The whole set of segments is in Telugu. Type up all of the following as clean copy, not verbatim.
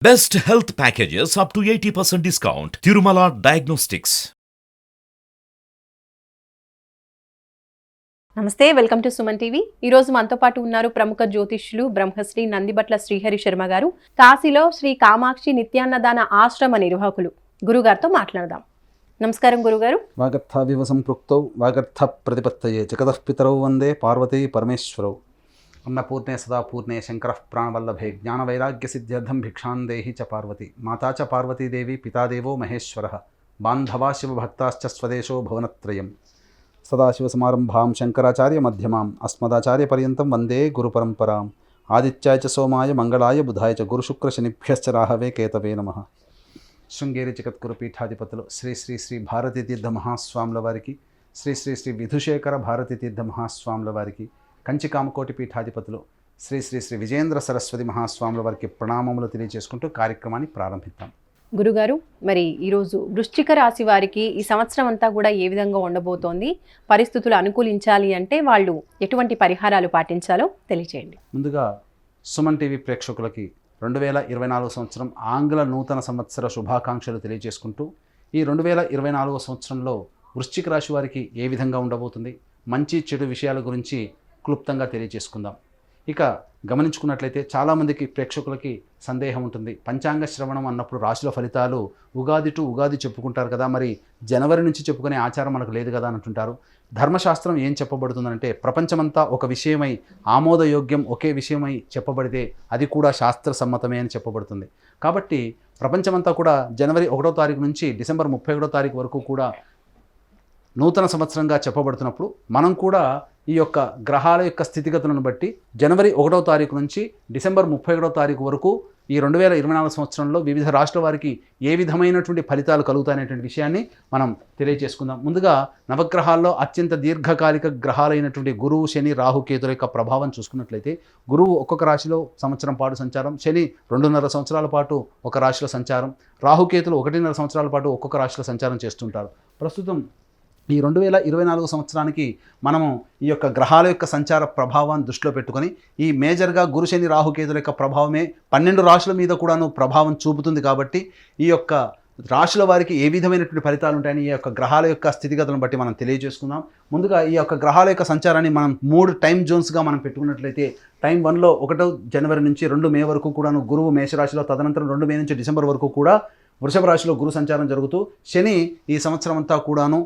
Best health packages up to 80% discount. Tirumala Diagnostics. నమస్తే, వెల్కమ్ టు సుమన్ టీవీ. ఈ రోజు మనతో పాటు ఉన్నారు ప్రముఖ జ్యోతిష్యులు బ్రహ్మశ్రీ నందిబట్ల శ్రీహరి శర్మ గారు. కాశీలో శ్రీ కామాక్షి నిత్యాన్నదాన ఆశ్రమ నిర్వాహకులు. గురుగారితో మాట్లాడదాం. నమస్కారం గురుగారు. వాగర్థావివ సంపృక్తౌ వాగర్థ ప్రతిపత్తయే జగతః పితరౌ వందే పార్వతీ పరమేశ్వరౌ. అన్నపూర్ణే సదా పూర్ణే శంకర ప్రాణవల్లభే జ్ఞానవైరాగ్య సిద్ధ్యర్థం భిక్షాం దేహి చ పార్వతి. మాతా చ పార్వతీదేవి పితాదేవో మహేశ్వరః. బాంధవా శివభక్తాశ్చ స్వదేశో భువనత్రయం. సదాశివసమారంభాం శంకరాచార్య మధ్యమాం అస్మదాచార్యపర్యంతం వందే గురుపరంపరాం. ఆదిత్యాయ చ సోమాయ మంగళాయ బుధాయ చ గురుశుక్రశనిభ్యశ్చ రాహవే కేతవే నమః. శృంగేరి జగద్గురు పీఠాధిపతులు శ్రీ శ్రీ శ్రీ భారతీ తీర్థ మహాస్వాముల వారికి, శ్రీ శ్రీ శ్రీ విధుశేఖర భారతీ తీర్థ మహాస్వాముల వారికి, కంచి కామకోటి పీఠాధిపతులు శ్రీ శ్రీ శ్రీ విజేంద్ర సరస్వతి మహాస్వాముల వారికి ప్రణామములు తెలియజేసుకుంటూ కార్యక్రమాన్ని ప్రారంభిద్దాం. గురుగారు, మరి ఈరోజు వృశ్చిక రాశి వారికి ఈ సంవత్సరం అంతా కూడా ఏ విధంగా ఉండబోతోంది? పరిస్థితులు అనుకూలించాలి అంటే వాళ్ళు ఎటువంటి పరిహారాలు పాటించాలో తెలియజేయండి. ముందుగా సుమన్ టీవీ ప్రేక్షకులకి 2024 సంవత్సరం ఆంగ్ల నూతన సంవత్సర శుభాకాంక్షలు తెలియజేసుకుంటూ, ఈ 2024 సంవత్సరంలో వృశ్చిక రాశి వారికి ఏ విధంగా ఉండబోతుంది, మంచి చెడు విషయాల గురించి క్లుప్తంగా తెలియజేసుకుందాం. ఇక గమనించుకున్నట్లయితే చాలామందికి ప్రేక్షకులకి సందేహం ఉంటుంది, పంచాంగ శ్రవణం అన్నప్పుడు రాశుల ఫలితాలు ఉగాది టు ఉగాది చెప్పుకుంటారు కదా, మరి జనవరి నుంచి చెప్పుకునే ఆచారం మనకు లేదు కదా అని అంటుంటారు. ధర్మశాస్త్రం ఏం చెప్పబడుతుందంటే, ప్రపంచమంతా ఒక విషయమై ఆమోదయోగ్యం ఒకే విషయమై చెప్పబడితే అది కూడా శాస్త్ర సమ్మతమే అని చెప్పబడుతుంది. కాబట్టి ప్రపంచమంతా కూడా జనవరి 1వ తారీఖు నుంచి డిసెంబర్ 31వ తారీఖు వరకు కూడా నూతన సంవత్సరంగా చెప్పబడుతున్నప్పుడు మనం కూడా ఈ యొక్క గ్రహాల యొక్క స్థితిగతులను బట్టి జనవరి 1వ తారీఖు నుంచి డిసెంబర్ 31వ తారీఖు వరకు ఈ 2024 సంవత్సరంలో వివిధ రాష్ట్రాల వారికి ఏ విధమైనటువంటి ఫలితాలు కలుగుతాయనేటువంటి విషయాన్ని మనం తెలియజేసుకుందాం. ముందుగా నవగ్రహాల్లో అత్యంత దీర్ఘకాలిక గ్రహాలైనటువంటి గురువు, శని, రాహు, కేతుల యొక్క ప్రభావం చూసుకున్నట్లయితే, గురువు ఒక్కొక్క రాశిలో సంవత్సరం పాటు సంచారం, శని 2.5 సంవత్సరాల పాటు ఒక రాశిలో సంచారం, రాహుకేతులు 1.5 సంవత్సరాల పాటు ఒక్కొక్క రాశిలో సంచారం చేస్తుంటారు. ప్రస్తుతం ఈ 2024 సంవత్సరానికి మనము ఈ యొక్క గ్రహాల యొక్క సంచార ప్రభావాన్ని దృష్టిలో పెట్టుకొని, ఈ మేజర్గా గురు, శని, రాహుకేతుల యొక్క ప్రభావమే 12 రాశుల మీద కూడాను ప్రభావం చూపుతుంది. కాబట్టి ఈ యొక్క రాశుల వారికి ఏ విధమైనటువంటి ఫలితాలు ఉంటాయని ఈ యొక్క గ్రహాల యొక్క స్థితిగతులను బట్టి మనం తెలియజేసుకుందాం. ముందుగా ఈ యొక్క గ్రహాల యొక్క సంచారాన్ని మనం 3 టైం జోన్స్గా మనం పెట్టుకున్నట్లయితే, టైం 1లో 1 జనవరి నుంచి 2 మే వరకు కూడాను గురువు మేషరాశిలో, తదనంతరం 2 మే నుంచి డిసెంబర్ వరకు కూడా వృషభ రాశిలో గురు సంచారం జరుగుతూ, శని ఈ సంవత్సరం అంతా కూడాను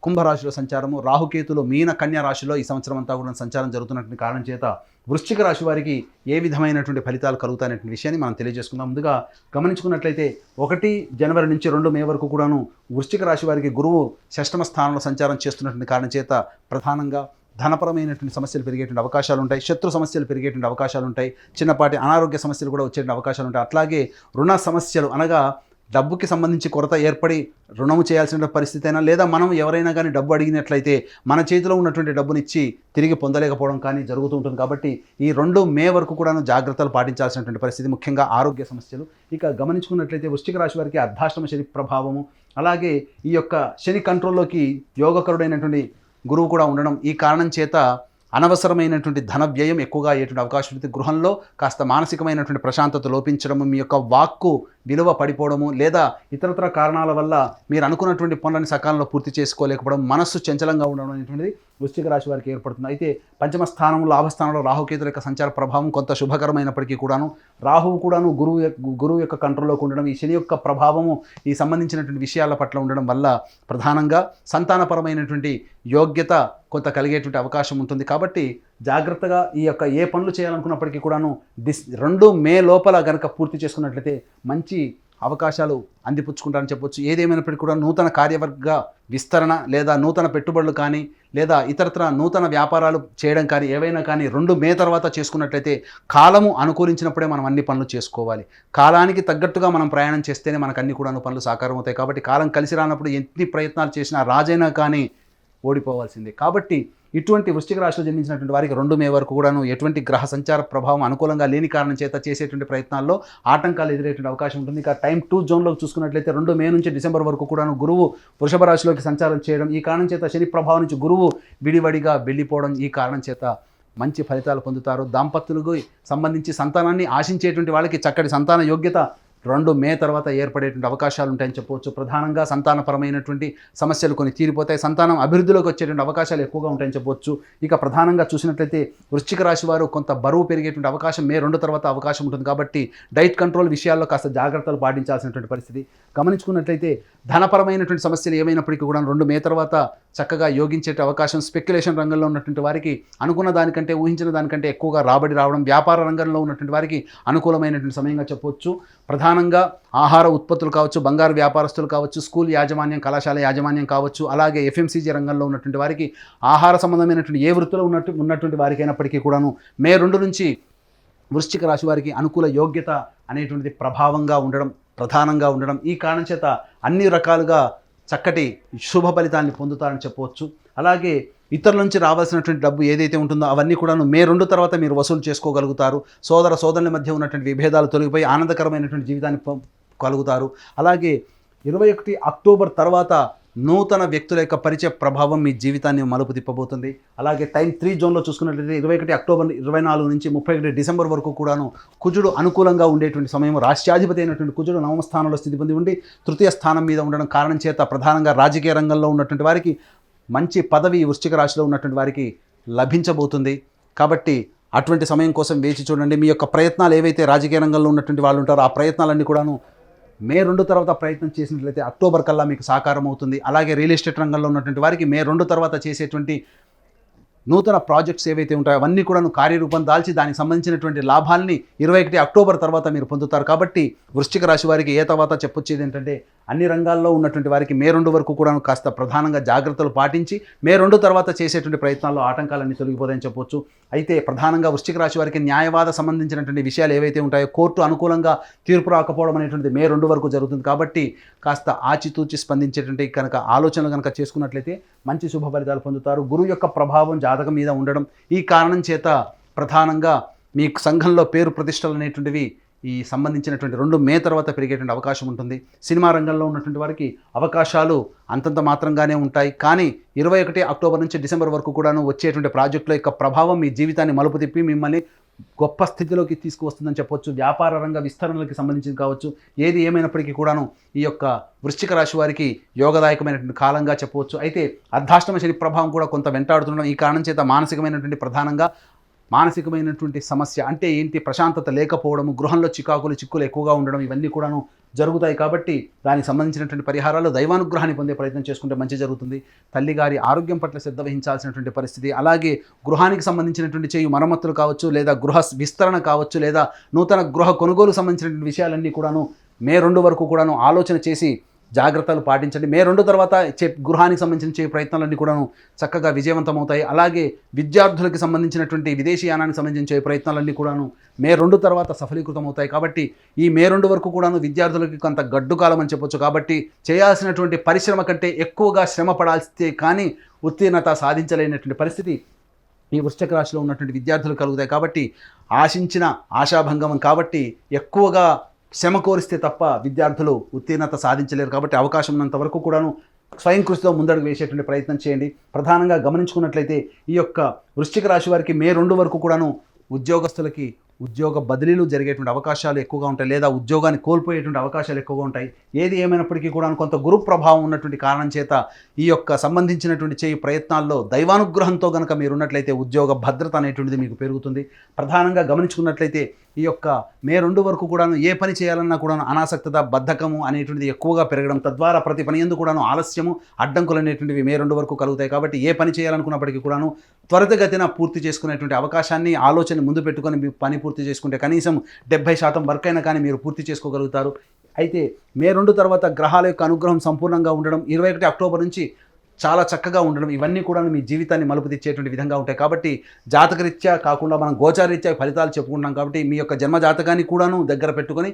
కుంభరాశిలో సంచారము, రాహుకేతులు మీన కన్యా రాశిలో ఈ సంవత్సరం అంతా కూడా సంచారం జరుగుతున్నటువంటి కారణం చేత వృశ్చిక రాశి వారికి ఏ విధమైనటువంటి ఫలితాలు కలుగుతాయనేటువంటి విషయాన్ని మనం తెలియజేసుకుందాం. ముందుగా గమనించుకున్నట్లయితే 1 జనవరి నుంచి 2 మే వరకు కూడాను వృశ్చిక రాశి వారికి గురువు షష్టమ స్థానంలో సంచారం చేస్తున్నటువంటి కారణం చేత ప్రధానంగా ధనపరమైనటువంటి సమస్యలు పెరిగేటువంటి అవకాశాలు ఉంటాయి, శత్రు సమస్యలు పెరిగేటువంటి అవకాశాలు ఉంటాయి, చిన్నపాటి అనారోగ్య సమస్యలు కూడా వచ్చేటువంటి అవకాశాలు ఉంటాయి. అట్లాగే రుణ సమస్యలు, అనగా డబ్బుకి సంబంధించి కొరత ఏర్పడి రుణము చేయాల్సిన పరిస్థితి అయినా, లేదా మనం ఎవరైనా కానీ డబ్బు అడిగినట్లయితే మన చేతిలో ఉన్నటువంటి డబ్బునిచ్చి తిరిగి పొందలేకపోవడం కానీ జరుగుతూ ఉంటుంది. కాబట్టి ఈ 2 మే వరకు కూడా జాగ్రత్తలు పాటించాల్సినటువంటి పరిస్థితి, ముఖ్యంగా ఆరోగ్య సమస్యలు. ఇక గమనించుకున్నట్లయితే వృశ్చిక రాశి వారికి అర్ధాష్టమ శని ప్రభావము, అలాగే ఈ యొక్క శని కంట్రోల్లోకి యోగకరుడైనటువంటి గురువు కూడా ఉండడం, ఈ కారణం చేత అనవసరమైనటువంటి ధన వ్యయం ఎక్కువగా అయ్యేటువంటి అవకాశం ఉంటుంది. గృహంలో కాస్త మానసికమైనటువంటి ప్రశాంతత లోపించడము, మీ యొక్క వాక్కు విలువ పడిపోవడము, లేదా ఇతరతర కారణాల వల్ల మీరు అనుకున్నటువంటి పనులను సకాలంలో పూర్తి చేసుకోలేకపోవడం, మనస్సు చంచలంగా ఉండడం అనేటువంటిది వృశ్చిక రాశి వారికి ఏర్పడుతుంది. అయితే పంచమ స్థానంలో, లాభస్థానంలో రాహుకేతుల యొక్క సంచార ప్రభావం కొంత శుభకరమైనప్పటికీ కూడాను, రాహువు కూడాను గురువు యొక్క కంట్రోల్లోకి ఉండడం, ఈ శని యొక్క ప్రభావము ఈ సంబంధించినటువంటి విషయాల పట్ల ఉండడం వల్ల ప్రధానంగా సంతానపరమైనటువంటి యోగ్యత కొంత కలిగేటువంటి అవకాశం ఉంటుంది. కాబట్టి జాగ్రత్తగా ఈ యొక్క ఏ పనులు చేయాలనుకున్నప్పటికీ కూడాను 2 మే లోపల కనుక పూర్తి చేసుకున్నట్లయితే మంచి అవకాశాలు అందిపుచ్చుకుంటారని చెప్పొచ్చు. ఏదేమైనప్పటికీ కూడా నూతన కార్యవర్గ విస్తరణ, లేదా నూతన పెట్టుబడులు కానీ, లేదా ఇతరత్ర నూతన వ్యాపారాలు చేయడం కానీ, ఏవైనా కానీ 2 మే తర్వాత చేసుకున్నట్లయితే, కాలము అనుకూలించినప్పుడే మనం అన్ని పనులు చేసుకోవాలి. కాలానికి తగ్గట్టుగా మనం ప్రయాణం చేస్తేనే మనకు అన్ని కూడా పనులు సాకారం అవుతాయి. కాబట్టి కాలం కలిసి రానప్పుడు ఎన్ని ప్రయత్నాలు చేసినా రాజైనా కానీ ఓడిపోవాల్సిందే. కాబట్టి ఇటువంటి వృశ్చిక రాశిలో జన్మించినటువంటి వారికి 2 మే వరకు కూడాను ఎటువంటి గ్రహ సంచార ప్రభావం అనుకూలంగా లేని కారణం చేత చేసేటువంటి ప్రయత్నాల్లో ఆటంకాలు ఎదురయ్యేటువంటి అవకాశం ఉంటుంది. ఇక టైం 2 జోన్లోకి చూసుకున్నట్లయితే 2 మే నుంచి డిసెంబర్ వరకు కూడాను గురువు వృషభ రాశిలోకి సంచారం చేయడం, ఈ కారణం చేత శని ప్రభావం నుంచి గురువు విడివడిగా వెళ్ళిపోవడం, ఈ కారణం చేత మంచి ఫలితాలు పొందుతారు. దాంపత్యులకు సంబంధించి సంతానాన్ని ఆశించేటువంటి వాళ్ళకి చక్కటి సంతాన యోగ్యత 2 మే తర్వాత ఏర్పడేటువంటి అవకాశాలు ఉంటాయని చెప్పవచ్చు. ప్రధానంగా సంతానపరమైనటువంటి సమస్యలు కొన్ని తీరిపోతాయి. సంతానం అభివృద్ధిలోకి వచ్చేటువంటి అవకాశాలు ఎక్కువగా ఉంటాయని చెప్పవచ్చు. ఇక ప్రధానంగా చూసినట్లయితే వృశ్చిక రాశి వారు కొంత బరువు పెరిగేటువంటి అవకాశం మే 2 తర్వాత అవకాశం ఉంటుంది. కాబట్టి డైట్ కంట్రోల్ విషయాల్లో కాస్త జాగ్రత్తలు పాటించాల్సినటువంటి పరిస్థితి. గమనించుకున్నట్లయితే ధనపరమైనటువంటి సమస్యలు ఏమైనప్పటికీ కూడా 2 మే తర్వాత చక్కగా యోగించే అవకాశం, స్పెక్యులేషన్ రంగంలో ఉన్నటువంటి వారికి అనుకున్న దానికంటే ఊహించిన దానికంటే ఎక్కువగా రాబడి రావడం, వ్యాపార రంగంలో ఉన్నటువంటి వారికి అనుకూలమైనటువంటి సమయంగా చెప్పవచ్చు. ప్రధానంగా ఆహార ఉత్పత్తులు కావచ్చు, బంగారు వ్యాపారస్తులు కావచ్చు, స్కూల్ యాజమాన్యం, కళాశాల యాజమాన్యం కావచ్చు, అలాగే FMCG రంగంలో ఉన్నటువంటి వారికి ఆహార సంబంధమైనటువంటి ఏ వృత్తిలో ఉన్నటువంటి వారికి అయినప్పటికీ కూడాను మే 2 నుంచి వృశ్చిక రాశి వారికి అనుకూల యోగ్యత అనేటువంటిది ప్రధానంగా ఉండడం ఈ కారణం చేత అన్ని రకాలుగా చక్కటి శుభ ఫలితాన్ని పొందుతారని చెప్పవచ్చు. అలాగే ఇతరుల నుంచి రావాల్సినటువంటి డబ్బు ఏదైతే ఉంటుందో అవన్నీ కూడాను మే 2 తర్వాత మీరు వసూలు చేసుకోగలుగుతారు. సోదరుల మధ్య ఉన్నటువంటి విభేదాలు తొలగిపోయి ఆనందకరమైనటువంటి జీవితాన్ని కలుగుతారు. అలాగే 21 అక్టోబర్ తర్వాత నూతన వ్యక్తుల యొక్క పరిచయ ప్రభావం మీ జీవితాన్ని మలుపు తిప్పబోతుంది. అలాగే టైం 3 జోన్లో చూసుకున్నట్లయితే 21 అక్టోబర్ 24 నుంచి 31 డిసెంబర్ వరకు కూడాను కుజుడు అనుకూలంగా ఉండేటువంటి సమయం. రాష్ట్రాధిపతి అయినటువంటి కుజుడు 9వ స్థానంలో స్థితి పొంది ఉండి 3వ స్థానం మీద ఉండడం కారణం చేత ప్రధానంగా రాజకీయ రంగంలో ఉన్నటువంటి వారికి మంచి పదవి వృశ్చిక రాశిలో ఉన్నటువంటి వారికి లభించబోతుంది. కాబట్టి అటువంటి సమయం కోసం వేచి చూడండి. మీ యొక్క ప్రయత్నాలు ఏవైతే రాజకీయ రంగంలో ఉన్నటువంటి వాళ్ళు ఉంటారో ఆ ప్రయత్నాలన్నీ కూడాను మే 2 తర్వాత ప్రయత్నం చేసినట్లయితే అక్టోబర్ కల్లా మీకు సాకారం అవుతుంది. అలాగే రియల్ ఎస్టేట్ రంగంలో ఉన్నటువంటి వారికి మే 2 తర్వాత చేసేటువంటి నూతన ప్రాజెక్ట్స్ ఏవైతే ఉంటాయో అవన్నీ కూడా కార్యరూపం దాల్చి దానికి సంబంధించినటువంటి లాభాల్ని 21 అక్టోబర్ తర్వాత మీరు పొందుతారు. కాబట్టి వృశ్చిక రాశి వారికి ఏ తర్వాత చెప్పొచ్చేది ఏంటంటే అన్ని రంగాల్లో ఉన్నటువంటి వారికి మే 2 వరకు కూడా కాస్త ప్రధానంగా జాగ్రత్తలు పాటించి మే 2 తర్వాత చేసేటువంటి ప్రయత్నాల్లో ఆటంకాలన్నీ తొలగిపోతాయని చెప్పొచ్చు. అయితే ప్రధానంగా వృశ్చిక రాశి వారికి న్యాయవాద సంబంధించినటువంటి విషయాలు ఏవైతే ఉంటాయో కోర్టు అనుకూలంగా తీర్పు రాకపోవడం అనేటువంటిది మే 2 వరకు జరుగుతుంది. కాబట్టి కాస్త ఆచితూచి స్పందించేటువంటి కనుక ఆలోచనలు కనుక చేసుకున్నట్లయితే మంచి శుభ ఫలితాలు పొందుతారు. గురువు యొక్క ప్రభావం జాతకం మీద ఉండడం ఈ కారణం చేత ప్రధానంగా మీకు సంఘంలో పేరు ప్రతిష్టలు అనేటువంటివి ఈ సంబంధించినటువంటి 2 మే తర్వాత పెరిగేటువంటి అవకాశం ఉంటుంది. సినిమా రంగంలో ఉన్నటువంటి వారికి అవకాశాలు అంతంత మాత్రంగానే ఉంటాయి. కానీ 21 అక్టోబర్ నుంచి డిసెంబర్ వరకు కూడాను వచ్చేటువంటి ప్రాజెక్టుల యొక్క ప్రభావం మీ జీవితాన్ని మలుపు తిప్పి మిమ్మల్ని గొప్ప స్థితిలోకి తీసుకువస్తుందని చెప్పొచ్చు. వ్యాపార రంగ విస్తరణలకి సంబంధించింది కావచ్చు. ఏది ఏమైనప్పటికీ కూడాను ఈ యొక్క వృశ్చిక రాశి వారికి యోగదాయకమైనటువంటి కాలంగా చెప్పవచ్చు. అయితే అర్ధాష్టమ శని ప్రభావం కూడా కొంత వెంటాడుతుండడం ఈ కారణం చేత మానసికమైనటువంటి సమస్య అంటే ఏంటి, ప్రశాంతత లేకపోవడము, గృహంలో చిక్కులు ఎక్కువగా ఉండడం ఇవన్నీ కూడాను జరుగుతాయి. కాబట్టి దానికి సంబంధించినటువంటి పరిహారాలు దైవానుగ్రహాన్ని పొందే ప్రయత్నం చేసుకుంటే మంచి జరుగుతుంది. తల్లిగారి ఆరోగ్యం పట్ల శ్రద్ధ వహించాల్సినటువంటి పరిస్థితి. అలాగే గృహానికి సంబంధించినటువంటి చేయు మరమ్మతులు కావచ్చు, లేదా గృహ విస్తరణ కావచ్చు, లేదా నూతన గృహ కొనుగోలు సంబంధించినటువంటి విషయాలన్నీ కూడాను మే 2 వరకు కూడాను ఆలోచన చేసి జాగ్రత్తలు పాటించండి. మే 2 తర్వాత గృహానికి సంబంధించిన ప్రయత్నాలన్నీ కూడాను చక్కగా విజయవంతమవుతాయి. అలాగే విద్యార్థులకు సంబంధించినటువంటి విదేశీయానానికి సంబంధించిన ప్రయత్నాలన్నీ కూడాను మే 2 తర్వాత సఫలీకృతం అవుతాయి. కాబట్టి ఈ మే 2 వరకు కూడాను విద్యార్థులకి కొంత గడ్డు కాలం అని చెప్పొచ్చు. కాబట్టి చేయాల్సినటువంటి పరిశ్రమ కంటే ఎక్కువగా శ్రమ పడాల్స్తే కానీ ఉత్తీర్ణత సాధించలేనటువంటి పరిస్థితి ఈ వృశ్చిక రాశిలో ఉన్నటువంటి విద్యార్థులు కలుగుతాయి. కాబట్టి ఆశించిన ఆశాభంగం కాబట్టి ఎక్కువగా శ్రమ కోరిస్తే తప్ప విద్యార్థులు ఉత్తీర్ణత సాధించలేరు. కాబట్టి అవకాశం ఉన్నంత వరకు కూడాను స్వయం కృషితో ముందడుగు వేసేటువంటి ప్రయత్నం చేయండి. ప్రధానంగా గమనించుకున్నట్లయితే ఈ యొక్క వృశ్చిక రాశి వారికి మే 2 వరకు కూడాను ఉద్యోగస్తులకి ఉద్యోగ బదిలీలు జరిగేటువంటి అవకాశాలు ఎక్కువగా ఉంటాయి, లేదా ఉద్యోగాన్ని కోల్పోయేటువంటి అవకాశాలు ఎక్కువగా ఉంటాయి. ఏది ఏమైనప్పటికీ కూడా కొంత గురు ప్రభావం ఉన్నటువంటి కారణం చేత ఈ యొక్క సంబంధించినటువంటి ప్రయత్నాల్లో దైవానుగ్రహంతో కనుక మీరు ఉన్నట్లయితే ఉద్యోగ భద్రత అనేటువంటిది మీకు పెరుగుతుంది. ప్రధానంగా గమనించుకున్నట్లయితే ఈ యొక్క మే 2 వరకు కూడాను ఏ పని చేయాలన్నా కూడాను అనాసక్తత, బద్ధకము అనేటువంటిది ఎక్కువగా పెరగడం, తద్వారా ప్రతి పని యందు కూడాను ఆలస్యము, అడ్డంకులు అనేటువంటివి మే 2 వరకు కలుగుతాయి. కాబట్టి ఏ పని చేయాలనుకున్నప్పటికీ కూడాను త్వరితగతిన పూర్తి చేసుకునేటువంటి అవకాశాన్ని ఆలోచన ముందు పెట్టుకొని మీ పని పూర్తి చేసుకుంటే కనీసం 70% వర్క్ అయినా కానీ మీరు పూర్తి చేసుకోగలుగుతారు. అయితే మే 2 తర్వాత గ్రహాల యొక్క అనుగ్రహం సంపూర్ణంగా ఉండడం, 21 అక్టోబర్ నుంచి చాలా చక్కగా ఉండడం ఇవన్నీ కూడా మీ జీవితాన్ని మలుపు తెచ్చేటువంటి విధంగా ఉంటాయి. కాబట్టి జాతకరీత్యా కాకుండా మనం గోచారరీత్యా ఫలితాలు చెప్పుకుంటున్నాం. కాబట్టి మీ యొక్క జన్మ జాతకాన్ని కూడాను దగ్గర పెట్టుకొని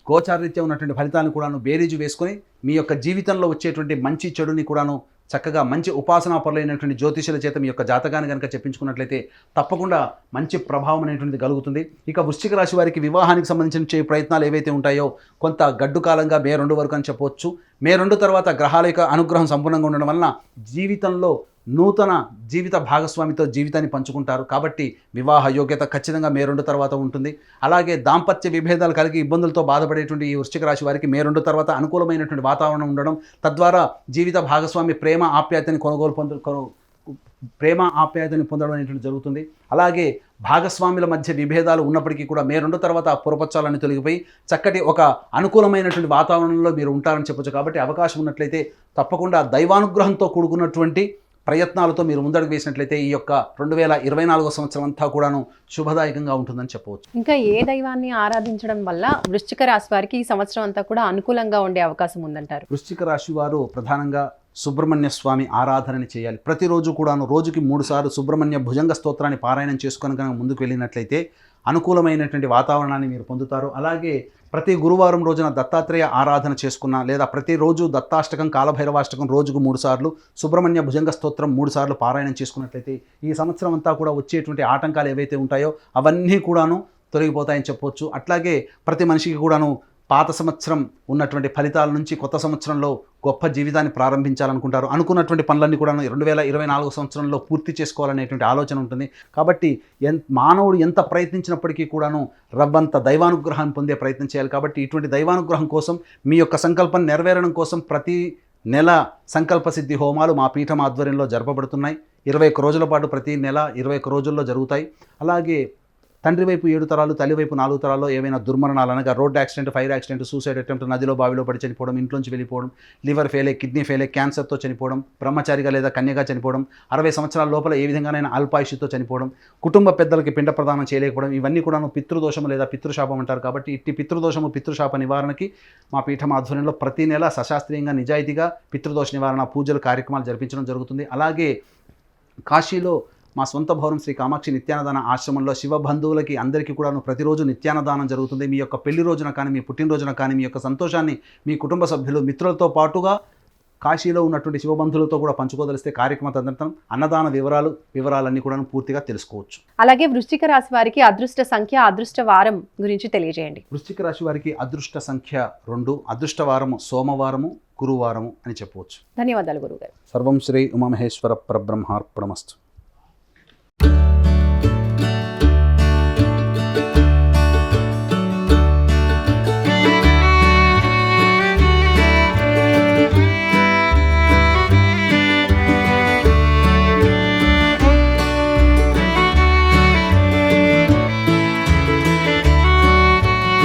గోచారరీత్యా ఉన్నటువంటి ఫలితాలను కూడాను బేరీజు వేసుకొని మీ యొక్క జీవితంలో వచ్చేటువంటి మంచి చెడుని కూడాను చక్కగా మంచి ఉపాసనా పరులైనటువంటి జ్యోతిషుల చేత మీ యొక్క జాతకాన్ని కనుక చెప్పించుకున్నట్లయితే తప్పకుండా మంచి ప్రభావం అనేటువంటిది కలుగుతుంది. ఇక వృశ్చిక రాశి వారికి వివాహానికి సంబంధించిన ప్రయత్నాలు ఏవైతే ఉంటాయో కొంత గడ్డు కాలంగా మే 2 వరకు అని చెప్పవచ్చు. మే 2 తర్వాత గ్రహాల యొక్క అనుగ్రహం సంపూర్ణంగా ఉండడం వలన జీవితంలో నూతన జీవిత భాగస్వామితో జీవితాన్ని పంచుకుంటారు. కాబట్టి వివాహ యోగ్యత ఖచ్చితంగా మే 2 తర్వాత ఉంటుంది. అలాగే దాంపత్య విభేదాలు కలిగి ఇబ్బందులతో బాధపడేటువంటి ఈ వృశ్చిక రాశి వారికి మే 2 తర్వాత అనుకూలమైనటువంటి వాతావరణం ఉండడం, తద్వారా జీవిత భాగస్వామి ప్రేమ ఆప్యాయతని పొందడం అనేటువంటి జరుగుతుంది. అలాగే భాగస్వాముల మధ్య విభేదాలు ఉన్నప్పటికీ కూడా మే 2 తర్వాత ఆ పురపచ్చాలన్నీ తొలగిపోయి చక్కటి ఒక అనుకూలమైనటువంటి వాతావరణంలో మీరు ఉంటారని చెప్పొచ్చు. కాబట్టి అవకాశం ఉన్నట్లయితే తప్పకుండా దైవానుగ్రహంతో కూడుకున్నటువంటి ప్రయత్నాలతో మీరు ముందడుగు వేసినట్లయితే ఈ యొక్క 2024 సంవత్సరం అంతా కూడాను శుభదాయకంగా ఉంటుందని చెప్పవచ్చు. ఇంకా ఏ దైవాన్ని ఆరాధించడం వల్ల వృశ్చిక రాశి వారికి ఈ సంవత్సరం అంతా కూడా అనుకూలంగా ఉండే అవకాశం ఉందంటారు? వృశ్చిక రాశి వారు ప్రధానంగా సుబ్రహ్మణ్య స్వామి ఆరాధనని చేయాలి. ప్రతిరోజు కూడాను రోజుకి 3 సార్లు సుబ్రహ్మణ్య భుజంగ స్తోత్రాన్ని పారాయణం చేసుకొని కనుక ముందుకు వెళ్ళినట్లయితే అనుకూలమైనటువంటి వాతావరణాన్ని మీరు పొందుతారు. అలాగే ప్రతి గురువారం రోజున దత్తాత్రేయ ఆరాధన చేసుకున్నా, లేదా ప్రతిరోజు దత్తాష్టకం కాలభైరవాష్టకం రోజుకు 3 సార్లు, సుబ్రహ్మణ్య భుజంగ స్తోత్రం 3 సార్లు పారాయణం చేసుకున్నట్లయితే ఈ సంవత్సరం అంతా కూడా వచ్చేటువంటి ఆటంకాలు ఏవైతే ఉంటాయో అవన్నీ కూడాను తొలగిపోతాయని చెప్పవచ్చు. అట్లాగే ప్రతి మనిషికి కూడాను పాత సంవత్సరం ఉన్నటువంటి ఫలితాల నుంచి కొత్త సంవత్సరంలో గొప్ప జీవితాన్ని ప్రారంభించాలనుకుంటారు. అనుకున్నటువంటి పనులన్నీ కూడా 2024 సంవత్సరంలో పూర్తి చేసుకోవాలనేటువంటి ఆలోచన ఉంటుంది. కాబట్టి మానవుడు ఎంత ప్రయత్నించినప్పటికీ కూడాను రవ్వంత దైవానుగ్రహాన్ని పొందే ప్రయత్నం చేయాలి. కాబట్టి ఇటువంటి దైవానుగ్రహం కోసం మీ యొక్క సంకల్పం నెరవేరడం కోసం ప్రతి నెల సంకల్ప సిద్ధి హోమాలు మా పీఠం ఆధ్వర్యంలో జరపబడుతున్నాయి. 21 రోజుల పాటు ప్రతి నెల 21 రోజుల్లో జరుగుతాయి. అలాగే తండ్రి వైపు 7 తరాలు, తల్లి వైపు 4 తరాల్లో ఏవైనా దుర్మరణాలు అనగా road accident, fire accident, suicide attempt, నదిలో బావిలో పడి చనిపోవడం, ఇంట్లోంచి వెళ్ళిపోవడం, లివర్ ఫెయిల్, కిడ్నీ ఫెయిల్, క్యాన్సర్తో చనిపోవడం, బ్రహ్మచారిగా లేదా కన్యగా చనిపోవడం, 60 సంవత్సరాల లోపల ఏ విధంగానైనా అల్పాయుషుతో చనిపోవడం, కుటుంబ పెద్దలకి పిండ ప్రదానం చేయలేకపోవడం, ఇవన్నీ కూడా పితృదోషము లేదా పితృశాపం అంటారు. కాబట్టి ఇట్టి పితృదోషము పితృశాప నివారణకి మా పీఠం ఆధ్వర్యంలో ప్రతి నెల సశాస్త్రీయంగా నిజాయితీగా పితృదోష నివారణ పూజలు కార్యక్రమాలు జరిపించడం జరుగుతుంది. అలాగే కాశీలో మా సొంత భవనం శ్రీ కామాక్షి నిత్యాన్నదాన ఆశ్రమంలో శివ బంధువులకి అందరికీ కూడా ప్రతిరోజు నిత్యాన్నదానం జరుగుతుంది. మీ యొక్క పెళ్లి రోజున కానీ, మీ పుట్టినరోజున కానీ మీ యొక్క సంతోషాన్ని మీ కుటుంబ సభ్యులు, మిత్రులతో పాటుగా కాశీలో ఉన్నటువంటి శివబంధువులతో కూడా పంచుకోదలిస్తే కార్యక్రమ తదనంతరం అన్నదాన వివరాలన్నీ కూడా పూర్తిగా తెలుసుకోవచ్చు. అలాగే వృశ్చిక రాశి వారికి అదృష్ట సంఖ్య, అదృష్ట వారం గురించి తెలియజేయండి. వృశ్చిక రాశి వారికి అదృష్ట సంఖ్య 2, అదృష్ట వారము సోమవారము, గురువారము అని చెప్పవచ్చు. ధన్యవాదాలు గురుగారు. సర్వం శ్రీ ఉమామహేశ్వర పరబ్రహ్మార్పణమస్తు.